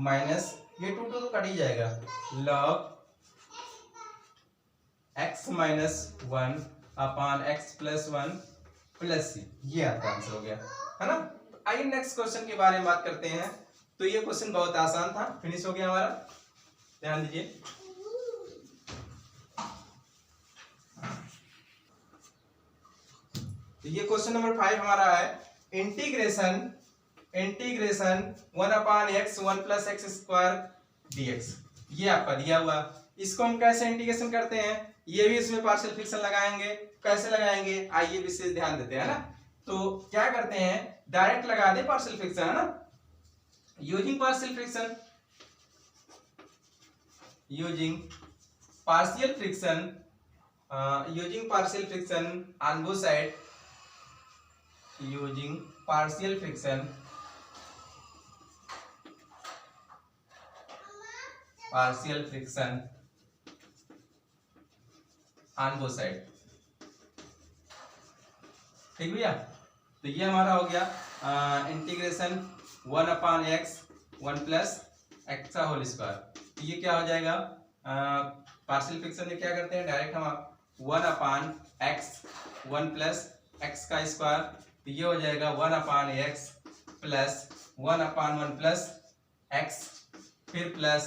माइनस ये 2 तो कट ही जाएगा, log x माइनस 1 अपान x प्लस 1 प्लस सी। ये आपका आंसर हो गया है ना। आइए नेक्स्ट क्वेश्चन के बारे में बात करते हैं। तो ये क्वेश्चन बहुत आसान था, फिनिश हो गया हमारा, ध्यान दीजिए। तो ये क्वेश्चन नंबर 5 हमारा है, integration 1/x 1 plus x² dx। ये आपका दिया हुआ, इसको हम कैसे इंटीग्रेशन करते हैं, ये भी इसमें पार्शियल फ्रिक्शन लगाएंगे। कैसे लगाएंगे आइए विशेष ध्यान देते हैं ना। तो क्या करते हैं, डायरेक्ट लगा दे पार्शियल फ्रिक्शन है ना, using partial friction, using partial friction on both side, using partial friction on both side. ठीक भैया, तो ये हमारा हो गया इंटीग्रेशन 1/x 1 प्लस x का होल स्क्वायर। तो ये क्या हो जाएगा, पार्शियल फ्रिक्शन में क्या करते हैं, डायरेक्ट हम 1/x 1 प्लस x का स्क्वायर, तो ये हो जाएगा 1/x प्लस 1/1 प्लस एक्स, फिर प्लस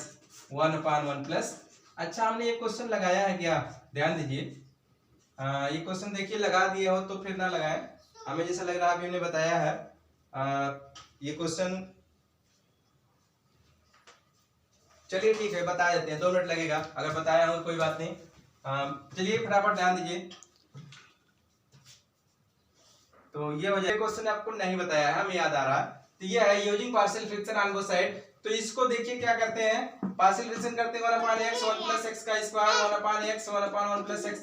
1/1 प्लस। अच्छा, हमने ये क्वेश्चन लगाया है क्या, ध्यान दीजिए। ये क्वेश्चन देखिए लगा दिए हो तो फिर ना लगाएं, हमें जैसा लग रहा है अभी हमने बताया है। ये क्वेश्चन चलिए ठीक है बता देते हैं, 2 मिनट लगेगा, अगर बताया हो कोई बात नहीं। चलिए फटाफट ध्यान दीजिए। तो ये हो जाए, क्वेश्चन आपको नहीं बताया है, हमें याद आ रहा है। तो ये है using partial fraction on both side. तो इसको देखिए क्या करते हैं, पार्शियल फ्रैक्शन करते हैं 1/x 1 प्लस x का square 1/x 1/1 plus x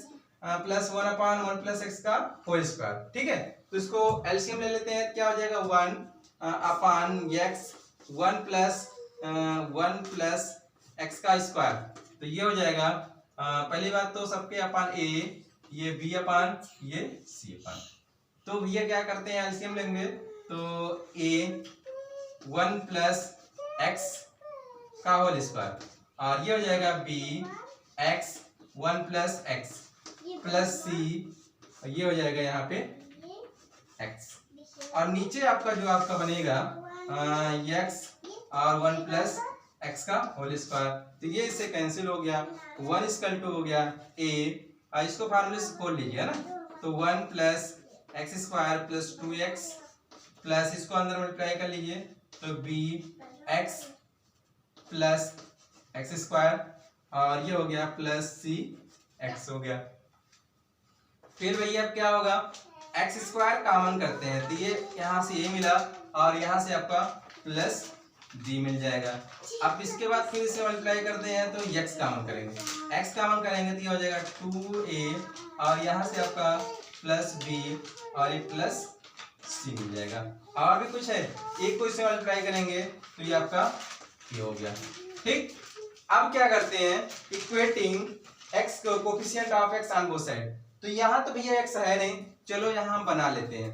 plus 1/1 plus x का होल स्क्वायर, ठीक है। तो इसको एलसीएम ले लेते हैं, क्या हो जाएगा 1/x 1 प्लस x का स्क्वायर। तो ये हो जाएगा पहली बात तो सबके अपान a, ये b अपान ये c अपान। तो भैया क्या करते हैं, एलसीएम लेंगे तो a 1 प्लस x का होल स्क्वायर और ये हो जाएगा b x 1 plus x plus c, ये हो जाएगा यहाँ पे x। और नीचे आपका जो आपका बनेगा x और 1 प्लस x का होल स्क्वायर। तो ये इससे कैंसिल हो गया, 1 इक्वल टू हो गया a, और इसको फार्मूले से खोल लीजिए है ना। तो 1 plus x square plus 2x plus इसको अंदर मल्टीप्लाई कर लीजिए तो b x plus x square और ये हो गया प्लस c x हो गया। फिर भैया अब क्या होगा, एक्स स्क्वायर कॉमन करते हैं तो ये यहाँ से a मिला और यहाँ से आपका प्लस b मिल जाएगा। अब इसके बाद फिर इसे मल्टीप्लाई करते हैं तो x कॉमन करेंगे, x कॉमन करेंगे तो ये हो जाएगा 2a और यहाँ से आपका प्लस b और ये प्लस c मिल जाएगा। और भी कुछ है, एक को इससे मल्टीप्लाई करेंगे तो ये आपका ये हो गया, ठीक। अब क्या करते हैं, इक्वेटिंग x को coefficient of x on both side. तो यहाँ तो भैया x है नहीं, चलो यहाँ हम बना लेते हैं,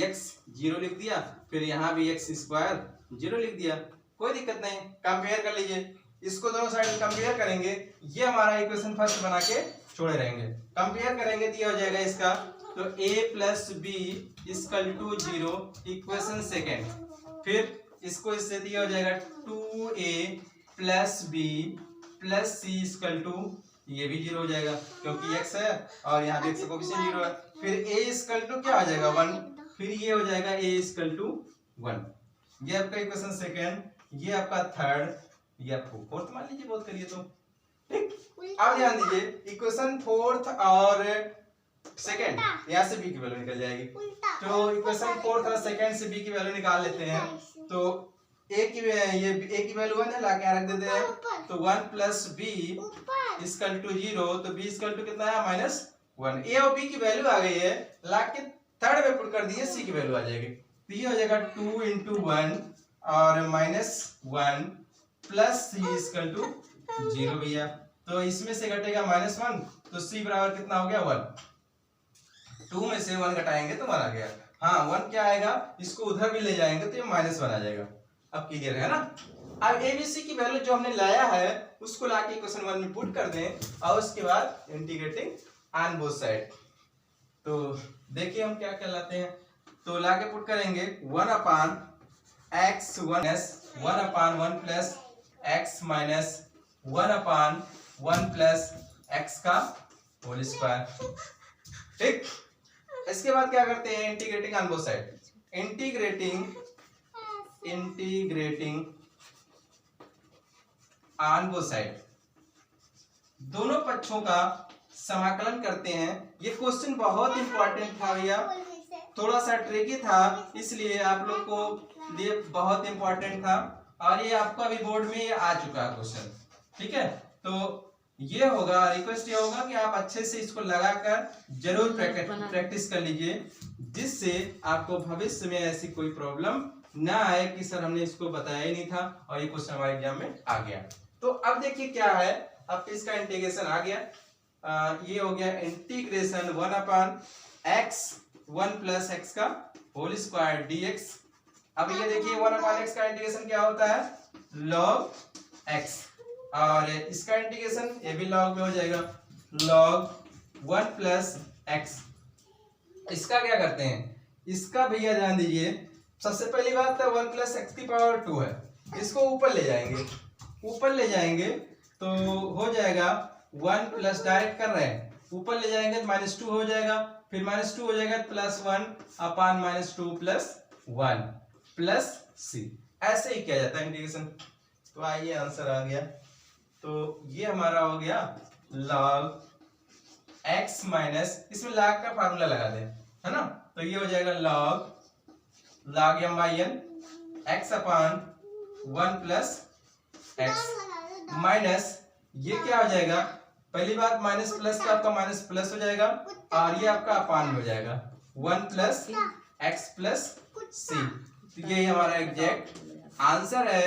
x 0 लिख दिया, फिर यहाँ भी x स्क्वायर 0 लिख दिया, कोई दिक्कत नहीं। कंपेयर कर लीजिए, इसको दोनों साइड कंपेयर करेंगे, ये हमारा इक्वेशन फर्स्ट बना के छोड़े रहेंगे। कंपेयर करेंगे तो ये हो जाएगा इसका, तो a plus b equal to 0 equation second. फिर इसको इससे दिया हो जाएगा 2a plus b plus c equal to, ये भी 0 हो जाएगा क्योंकि x है और यहाँ भी x का कोफिशिएंट 0 है। फिर a इक्वल टू क्या आ जाएगा 1, फिर ये हो जाएगा a इक्वल टू 1। ये आपका इक्वेशन सेकेंड, ये आपका थर्ड, ये आपको फोर्थ मान लीजिए, बहुत करिए तो ठीक। अब ध्यान दीजिए, इक्वेशन फोर्थ और सेकेंड, यहाँ से b की वैल्यू निकल जाएगी। तो इक्वेशन फोर्थ और सेकेंड से b की वैल्यू निकाल लेते हैं। तो a की वैल्यू 1 है, लाके यहाँ रख देते हैं। तो 1 प्लस b इक्वल टू 0, तो b इक्वल टू कितना है -1। a और b की वैल्यू आ गई है, लाके थर्ड में पुट कर दिए, c की वैल्यू आ जाएगी। तो ये हो जाएगा 2 × 1 और -1 प्लस c इक्वल टू 0 भैया। तो इसमें से घटेगा -1, तो c बराबर कितना हो गया 1। 2 में से 1 घटाएंगे तो 1 आ गया। हाँ 1 क्या आएगा, इसको उधर भी ले जाएंगे तो ये -1 आ जाएगा। अब क्लियर है ना। अब ABC की वैल्यू जो हमने लाया है उसको लाके इक्वेशन 1 में पुट कर दें और उसके बाद इंटीग्रेटिंग ऑन बोथ साइड। तो देखिए हम क्या कहलाते हैं, तो लाके पुट करेंगे 1/x 1/1 plus x minus 1/1 plus x का होल स्क्वायर, ठीक। इसके बाद क्या करते हैं, integrating on both side. Integrating on both side, दोनों पक्षों का समाकलन करते हैं। ये क्वेश्चन बहुत इंपॉर्टेंट था भैया, थोड़ा सा ट्रिकी था, इसलिए आप लोग को लिए बहुत इंपॉर्टेंट था और ये आपका भी बोर्ड में आ चुका है क्वेश्चन, ठीक है। तो ये होगा, रिक्वेस्ट ये होगा कि आप अच्छे से इसको लगाकर जरूर प्रैक्टिस कर लीजिए, जिससे आपको भविष्य में ऐसी कोई प्रॉब्लम ना आए कि सर हमने इसको बताया ही नहीं था और ये क्वेश्चन हमारे एग्जाम में आ गया। तो अब देखिए क्या है, अब इसका इंटीग्रेशन आ गया, ये हो गया इंटीग्रेशन 1/x 1 प्लस x का होल स्क्वायर dx। अब ये देखिए 1/x का इंटीग्रेशन क्या होता है, log x, और इसका इंटीग्रेशन ये भी log में हो जाएगा, log 1 प्लस x। इसका क्या करते हैं, इसका भैया ध्यान दीजिए सबसे पहली बात है 1 प्लस एक्स की पावर 2 है, इसको ऊपर ले जाएंगे, ऊपर ले जाएंगे तो हो जाएगा 1 प्लस, डायरेक्ट कर रहे हैं, ऊपर ले जाएंगे तो -2 हो जाएगा, फिर -2 हो जाएगा +1 अपान -2 + 1 प्लस c। ऐसे ही किया जाता है इंटीग्रेशन। तो आइए आंसर आ गया। तो ये हमारा हो गया log x माइनस, इसमें log का फार्मूला लगा दें, है ना। तो ये हो जाएगा log m/n x अपान 1 प्लस x माइनस, ये क्या हो जाएगा, पहली बात माइनस प्लस का आपका माइनस प्लस हो जाएगा और ये आपका अपान में हो जाएगा 1 प्लस x प्लस c। तो ये हमारा एग्जैक्ट आंसर है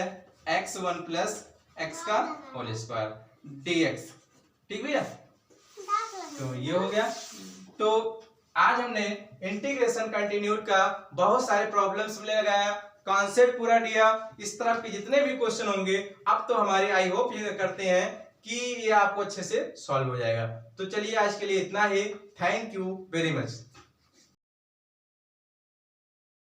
x1 प्लस x का होल स्क्वायर dx। ठीक भैया, तो ये हो गया। तो आज हमने इंटीग्रेशन कंटिन्यूड का बहुत सारे प्रॉब्लम्स लगाया, कॉन्सेप्ट पूरा दिया, इस तरह के जितने भी क्वेश्चन होंगे अब तो हमारी आई होप ये करते हैं कि ये आपको अच्छे से सॉल्व हो जाएगा। तो चलिए आज के लिए इतना ही। Thank you very much.